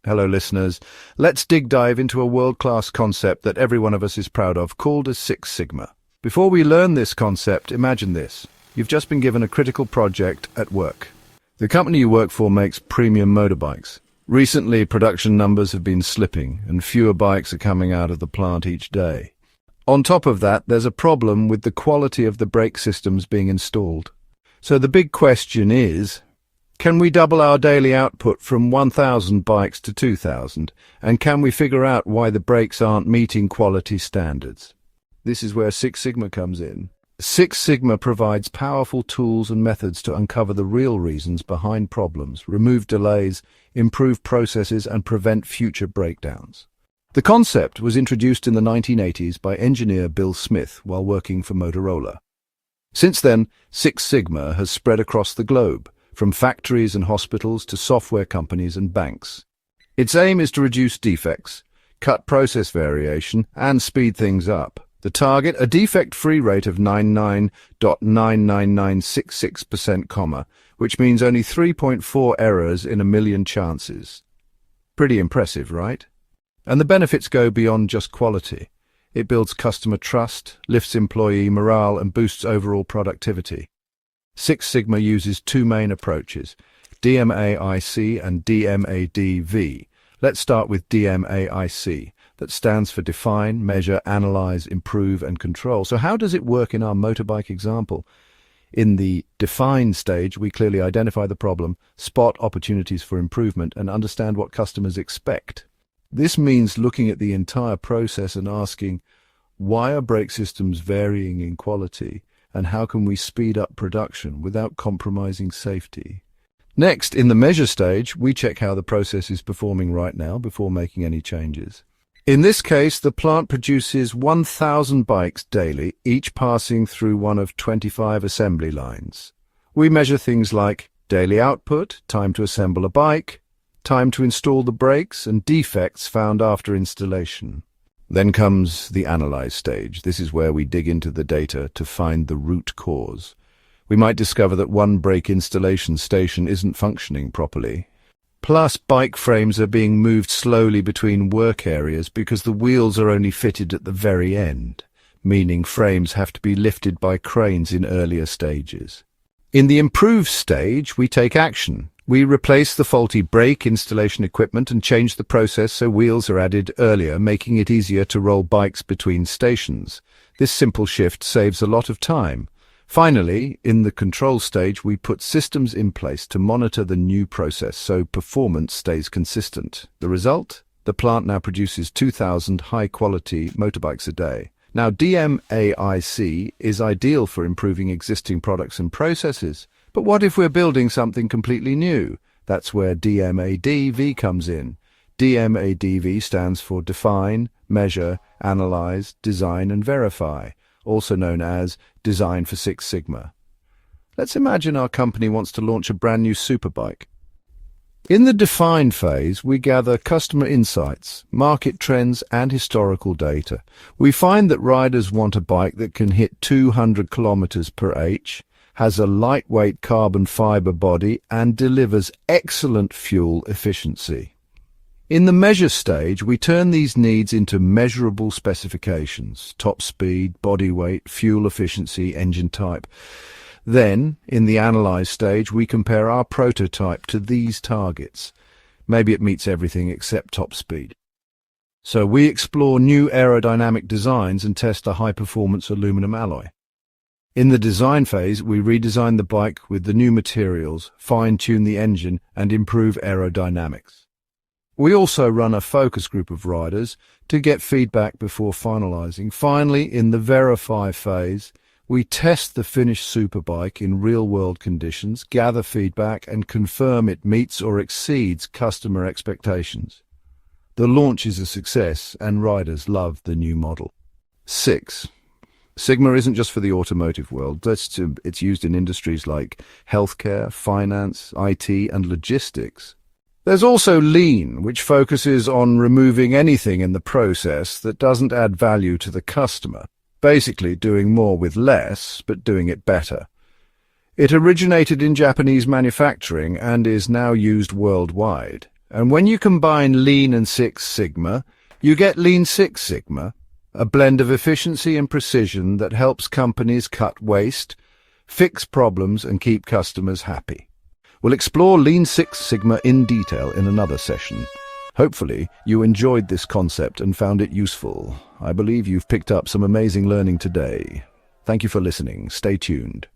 Hello, listeners. Let's dive into a world-class concept that every one of us is proud of, called as Six Sigma. Before we learn this concept, imagine this. You've just been given a critical project at work. The company you work for makes premium motorbikes. Recently, production numbers have been slipping, and fewer bikes are coming out of the plant each day. On top of that, there's a problem with the quality of the brake systems being installed. So the big question is, can we double our daily output from 1,000 bikes to 2,000? And can we figure out why the brakes aren't meeting quality standards? This is where Six Sigma comes in. Six Sigma provides powerful tools and methods to uncover the real reasons behind problems, remove delays, improve processes, and prevent future breakdowns. The concept was introduced in the 1980s by engineer Bill Smith while working for Motorola. Since then, Six Sigma has spread across the globe, from factories and hospitals to software companies and banks. Its aim is to reduce defects, cut process variation, and speed things up. The target, a defect-free rate of 99.99966%, which means only 3.4 errors in a million chances. Pretty impressive, right? And the benefits go beyond just quality. It builds customer trust, lifts employee morale, and boosts overall productivity. Six Sigma uses two main approaches, DMAIC and DMADV. Let's start with DMAIC. That stands for Define, Measure, Analyze, Improve, and Control. So how does it work in our motorbike example? In the Define stage, we clearly identify the problem, spot opportunities for improvement, and understand what customers expect. This means looking at the entire process and asking, why are brake systems varying in quality? And how can we speed up production without compromising safety? Next, in the measure stage, we check how the process is performing right now before making any changes. In this case, the plant produces 1,000 bikes daily, each passing through one of 25 assembly lines. We measure things like daily output, time to assemble a bike, time to install the brakes, and defects found after installation. Then comes the analyze stage. This is where we dig into the data to find the root cause. We might discover that one brake installation station isn't functioning properly. Plus, bike frames are being moved slowly between work areas because the wheels are only fitted at the very end, meaning frames have to be lifted by cranes in earlier stages. In the improve stage, we take action. We replace the faulty brake installation equipment and change the process so wheels are added earlier, making it easier to roll bikes between stations. This simple shift saves a lot of time. Finally, in the control stage, we put systems in place to monitor the new process so performance stays consistent. The result? The plant now produces 2,000 high-quality motorbikes a day. Now, DMAIC is ideal for improving existing products and processes. But what if we're building something completely new? That's where DMADV comes in. DMADV stands for Define, Measure, Analyze, Design, and Verify, also known as Design for Six Sigma. Let's imagine our company wants to launch a brand new superbike. In the Define phase, we gather customer insights, market trends, and historical data. We find that riders want a bike that can hit 200 kilometers per h, has a lightweight carbon fiber body, and delivers excellent fuel efficiency. In the measure stage, we turn these needs into measurable specifications: top speed, body weight, fuel efficiency, engine type. Then, in the analyze stage, we compare our prototype to these targets. Maybe it meets everything except top speed. So we explore new aerodynamic designs and test a high-performance aluminum alloy. In the design phase, we redesign the bike with the new materials, fine-tune the engine, and improve aerodynamics. We also run a focus group of riders to get feedback before finalizing. Finally, in the verify phase, we test the finished superbike in real-world conditions, gather feedback, and confirm it meets or exceeds customer expectations. The launch is a success, and riders love the new model. 6. Sigma isn't just for the automotive world. It's used in industries like healthcare, finance, IT, and logistics. There's also Lean, which focuses on removing anything in the process that doesn't add value to the customer. Basically doing more with less, but doing it better. It originated in Japanese manufacturing and is now used worldwide. And when you combine Lean and Six Sigma, you get Lean Six Sigma, a blend of efficiency and precision that helps companies cut waste, fix problems, and keep customers happy. We'll explore Lean Six Sigma in detail in another session. Hopefully, you enjoyed this concept and found it useful. I believe you've picked up some amazing learning today. Thank you for listening. Stay tuned.